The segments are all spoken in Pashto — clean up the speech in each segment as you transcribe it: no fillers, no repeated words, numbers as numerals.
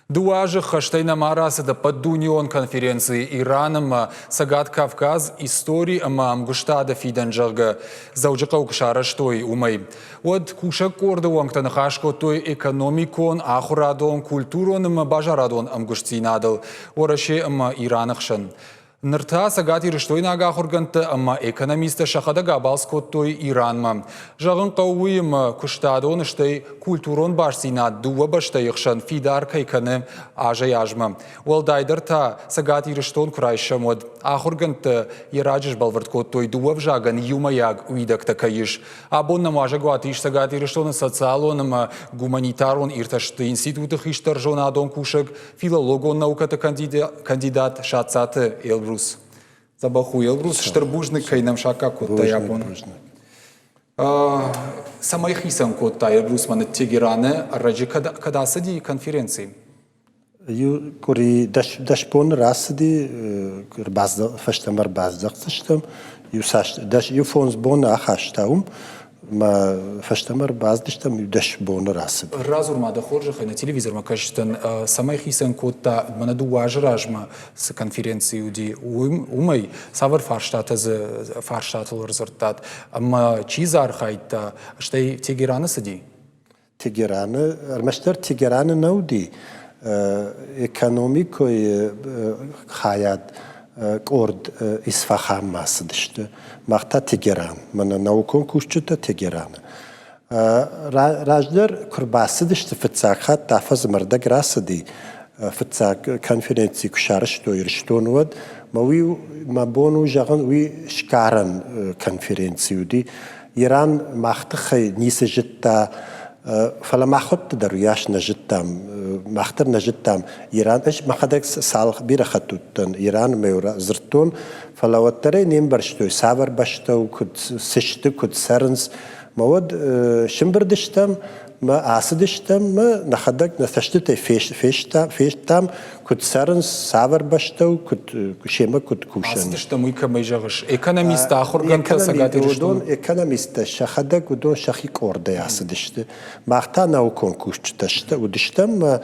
Дуажи хаштайна марасы да поддунион конференции Ираном Сагат Кавказ истории амгуштада фиданжага заужака укшара штой умай. Вот куша корда уангтан хашко той экономикон ахурадон культурон бажарадон амгуштинадал. Ораше Иранахшан. Нырта сагати рыштойнага хурганты амма экономиста шахада габалскоттой Иранма. Жағын қауыйым күштадон іштай культурон барсина дуа баштай ұқшан фидар кайканы ажай ажма. Уалдайдыр та сагати рыштон күрайшамод. Ахурганты иражыш балварткоттой дуа вжаган юмаяг уидакта кайыш. Абонна мажа гуатиш сагати рыштон социалоным гуманитарон ирташты институты хиштар жонадон кушак филологон науката кандидат шацаты Элбрус. Забаху Элбрус, штарбужный кайнам шака котта япон. Самайхисам котта Элбрус маны Тегераны, раджи когда сади конференции? Кури дашпон расади базда фаштамар баздaqsishtam даш фонс бона ахаштаум ма фаштамар баздishtam дашбон расади Разурма да хоржах на телевизор ма каштан самайхисам котта мана дуажражма с конференции уди умай савар фарштатл результат ама чизар хайта штай Тегераны сади Тегераны армаштар Тегераны науди экономикой хаят корд исфахан масыдышты. Махта Тегеран. Мана наукон кушчута Тегеран. Рajдар курбасыдышты фыцакат тафаз мырдаг расыды. Фыцак конференции кушарышто ирштонуад. Мауи мабону жаган уи шкаран конференцию ди. Иран махтахай нисы житта فلا ما خدت دروياش نجتام ما اختر نجتام إيران إيش ما خدك سالخ بير خدتون إيران ميورا زرتون فلا وتري نيم برشتو سافر بشتو كد سشت كد سرنس مواد شمبردشتام ما عاسدشتام ما نخدك نثشتت فيشتام كد سرنس سافر بشتو كد شيما كد كوشن عاسدشتام ويكا ميجاغش إيكونوميست آخر جنتا سجاتي رشتون إيكونوميست شخدك ودون شخي كورد عاسدشت ما اختنا وكون كوشتشت ودشتام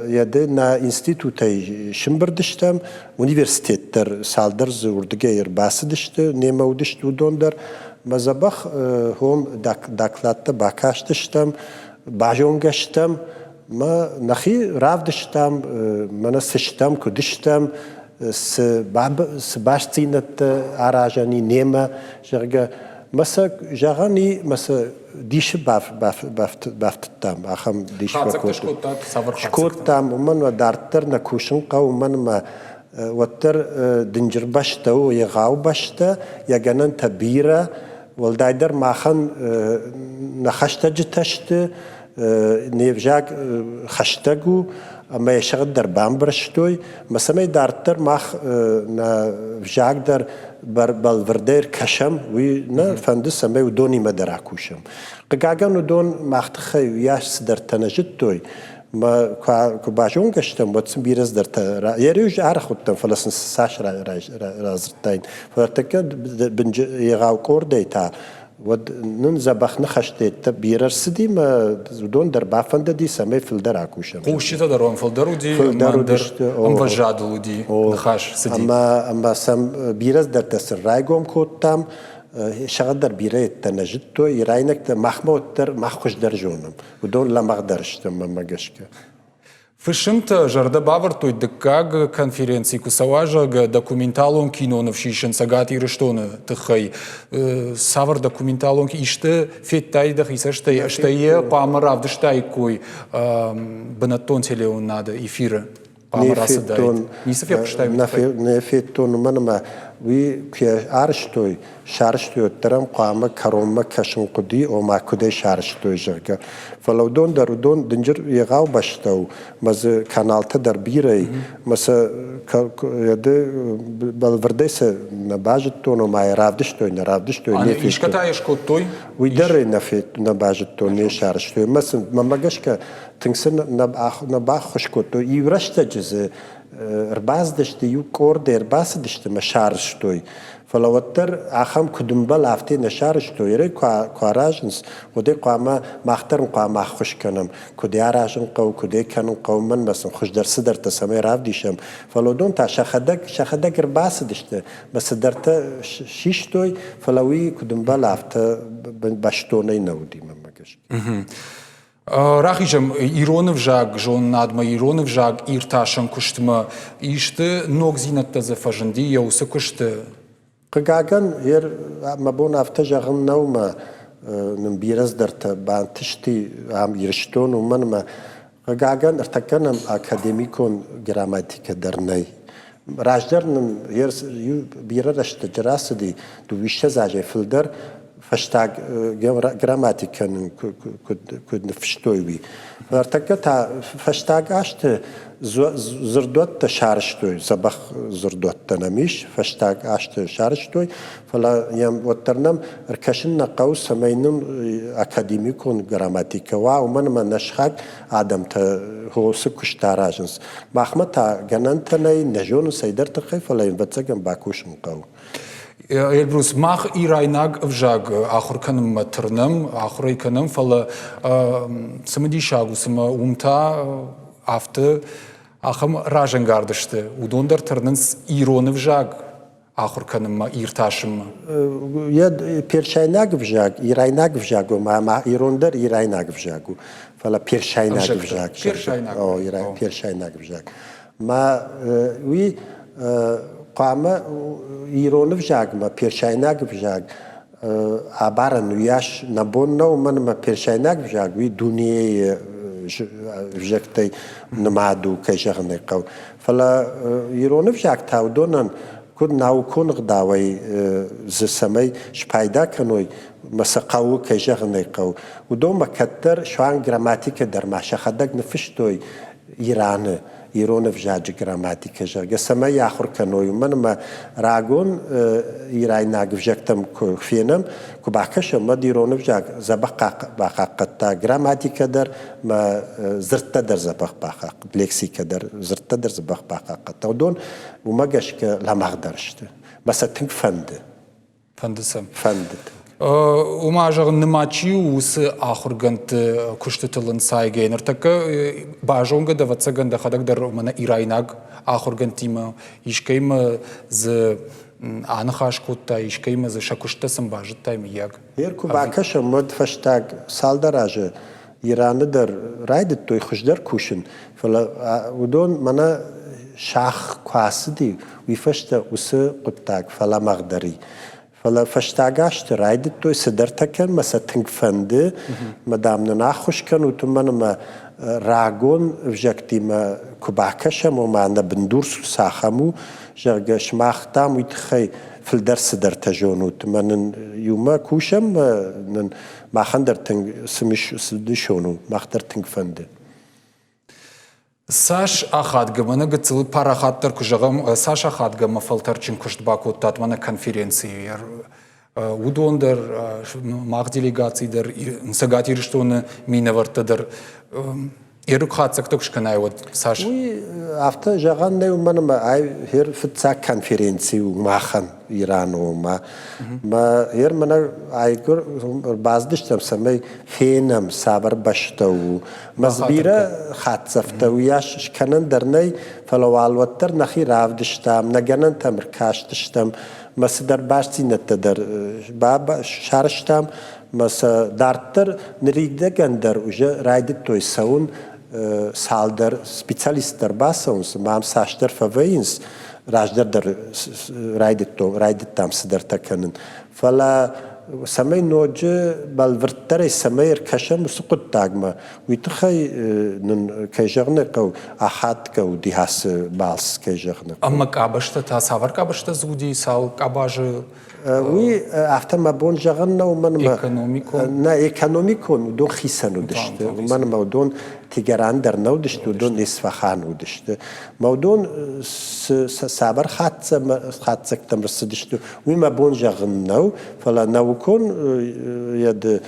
يدنا انستيتوتي شمبردشتام universitetler saldırız urdugeyer basıdıştı nemavdıştı udondar mazabah hom daklatta bakaştıştam bajongaştam ma nahi ravdıştam mana sıçtam kudıştam baştinat arajani nema jarga masa jagani masa dişi baftam aham diş vakot şkottam man ve dartlar na kuşun qawman ma وتر دنجر باشتا ويغاو باشتا يجنن تبيرة والدايدر ماخن نخشتا جتشت نيفجاك خشتاجو أما يشغل در بامبرشتوي مسمى دارتر ماخ نفجاك در بالوردير كشم وي نا فندس سمى ودوني مدراكوشم قاعدان ودون ماختخي وياش در تنجتوي ما كباجون كشتم واتسم بيرز درت يريج عرخوتم فلسن ساش رازرتين فرتكد بنج يغاو كورديتا ود نن زبخنا خشتيت بيرر سدي ما زودون در بافند دي سمي فلدر اكوشم قوشيتا درون فلدر ودي ماندر ام وجادل ودي نخاش سدي اما سم بيرز در تسر رايغوم كوتام شغدر بيريت تنجدتو يراينك محمودتر مخوش درجونم ودون لا مقدرشتم ما جشكا فشمت جرد بافرتوي دكاغ конференции кусаважа документалон кино навшишен сагати рештона тхай савар документалон иште феттайдах исаштай штае памарав дыштай кой банатон телеон надо эфира памараса дайт нисафек штай не феттон манма وی که آرشتوی شارشتوی ترام قامه کارومه کشون قدی او ما کدی شارشتوی جرگه فلودون درودون دنجر یغاو باشتاو مز کانال تا در بیری مثلا یده بالوردیس نباجتون و ما رافدشتوی نرافدشتوی نفیت ایش کتایش کدوی وی دره نفیت نباجتون نشارشتوی مثلا ممگش که تنگسن نباخ خوش کدو ایورشته ز رباز دشته یو کور د رباس دشته مشارشتوی فلوتر آخام کدومبل هفته نشارشتوی ری کاراجنس و دی قامه مخترم قامه خوش کنم کدی آراجن قو کدی کنم قو من مثلا خوش درس در تسمه راف دیشم فلودون تا شخدک رباس دشته بس در تا شیشتوی فلوی کدومبل هفته باشتونی نودی من مگش. Рахижам Иронов жаг, жон надма Иронов жаг, ирташам куштма, иште ног зинатта за фажанди, яуса куште. Кагаган мабон афта жаган наума нම්бираз дарта бантишти ам ирштон уманма кагаган артаканам академикон грамматика дарнай. Рajdarnam бирарашта джарасди ду вишта заже филдер فشتاق جراماتيكن كود نفشتوي ارتكتا فشتاق اشت زردوت شارشتوي صباح زردوت تنميش فشتاق اشت شارشتوي فلا يم وترنم ركشنا قوس سمينم اكاديميكون جراماتيكا ومن ما نشخك ادم هو سكشتاراجنس محمد جننتني نجون سيدر تخي فلا ينبتسجن باكوش مقاو Elbrus mach irainag vjag akhurkanım matırnım akhuraykanım fala samadi shagu sama umta afte akham rajan gardıştı udondar tırnıns ironu vjag akhurkanım ma irtaşım mı ya perşaynag vjag irainag vjag ma irondar irainag vjag fala perşaynag vjag o perşaynag vjag ma wi قامه ایرونف جاگ ما پیرشایناگ بجاگ عبارن ویاش نبون نو من ما پیرشایناگ بجاگ وی دنیای جکتی نمادو کجاگنه قو فلا ایرونف جاگ تاو دونن کود ناو کون غداوی زسمی شپایدا کنوی مسقاو کجاگنه قو و دو مکتر شوان گراماتیک در ماشخدک نفشتوی ایرانه ایرونف جاج گراماتیک جاگ سمی آخر کنوی من ما راگون ایرای ناگف جکتم کفینم که باکشم ما ایرونف جاگ زبق باقتا گراماتیک در ما زرت در زبق باقت لکسیک در زرت در زبق باقتا و دون و ما گش که لامغدرشت بس تنگ فندسم وما جاغن نماچی وس آخر گنت کشتتلن سایگه نرتک باجونگ دواتس گند خدک در من ایرانگ آخر گنتیم ایشکیم ز آنخاش کوتا ایشکیم ز شکشت سم باجت تایم یاگ هرکو باکش مد فشتاگ سال دراجه ایران در راید توی خوش در کوشن فلا ودون منا شاخ قاصدی ویفشت وس قطاق فلا مقدری فلا فشتاگاشت راید توی صدر تکن مثلا تنگ فنده مدام ناخوش کن و تو من ما راگون وجکتی ما کباکشم و ما نبندور ساخمو جرگ شماختام ویتخی فلدر صدر تجونو تو من یوما کوشم من ما خندر تنگ سمیش سدشونو مختر تنگ فنده ساش آخاد گمانه گتل پارا خاطر کجاگم ساش آخاد گم فلتر چین کشت باکوت تات من کنفرانسی ودون در ماغ делегации در سگاتی رشتون مینورت در ایرو خاط سکتوش کنای ود ساش افته جاگان نیو من ما هر فتسا کنفرانسی و ماخن ایران و ما هر من گر بازدشتم سمی فینم صبر باشتو مزبیره خاط سفتویاش کنن در نی فلوالوتر نخی رافدشتم نگنن تمرکاشتشتم مثل در باشتی نت در باب شارشتم مثل دارتر نریده گندر وجه راید توی سون سالدر سپیشالیست در باسونس مام ساشتر فوینس راجدر در راید تام صدر تکنن فلا سمي نوجه بالورتر سمي ركشم وسقط تاجما ويتخي نن كيجرنا كو أحد كو ديهاس بالس كيجرنا أما كابشت تاسافر كابشت زودي سال كاباج وي أفتح ما بون جرنا ومن ما إيكونوميكون نا إيكونوميكون ودون خيسانو دشت ومن ما ودون تيجران در نو دشت ودون إصفهان ودشت مودون سابر خاتسك تمرس دشت وما بون جغن نو فلا نو كون يد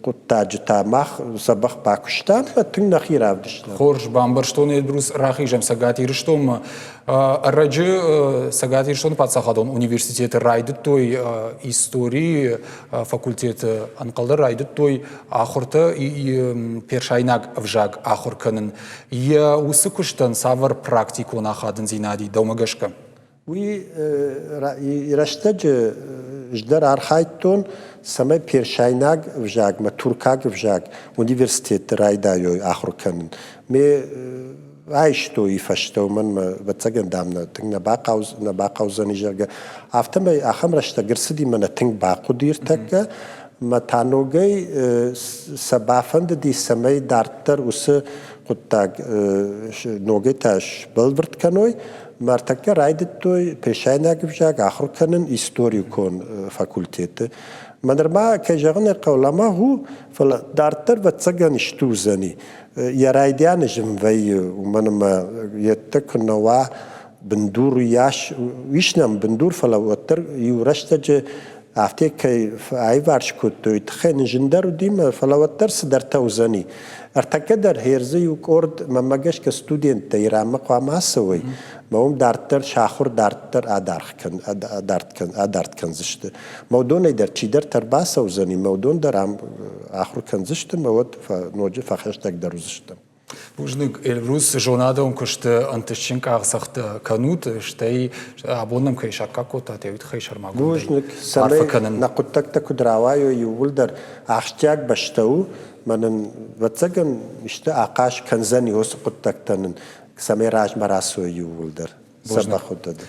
قطاج تامخ سبخ باكشتان فتن نخير دشت خورج بامبرشتون يدروس راخي جم سجاتي رشتوم الرجل سجاتي رشتون باتساخدون университет райдыт той истории факультет анкалдар райдыт той ахурта и першайнак вжаг ахур кынын я усы куштан савар практику нахадын зинади домагашка وی رشته جدر архайтон سمه першайнак вжаг ма туркаг вжаг университет райдайой ахур кынын ме عايشتو يفشتو من بتسجن دامنا تنگ نباقاو زنيجرجا افتما اخم رشتا قرصدي من تنگ باقو ديرتك ما تانوغي سبافند دي سمي دارتر وس قطاق نوغي تاش بلبرت كانوي مرتكا رايدتوي بيشايناك بجاق اخر كانن استوريو كون فاكولتيت منرما كجغن قولما هو فلا دارتر بتسجن اشتو زني يرايديان جنبي ومنما يتكنوا بندور ياش ويشنم بندور فلا وتر يورشتج افتي كي اي وارش كنت يتخن جندر ديما فلا وتر سدر توزني ارتكدر هيرزي وكورد مماجش كستودنت يرام قام سوي موم دارتر شاخور دارتر ادارت كن زشت مودون يدر تشيدر ترباس وزني مودون درام اخر كن زشت مود فنوجه فخشتك درزشت Бужник Эльбрус жонадом кушты антышчинк ахсахты канут штей абонным кайшак какота тевит хайшар магу. Бужник самый накуттакта кудраваю ювулдар ахчак баштау манын ватсаган иште акаш канзани хос куттактанын самый раж марасу ювулдар. Сабахудады.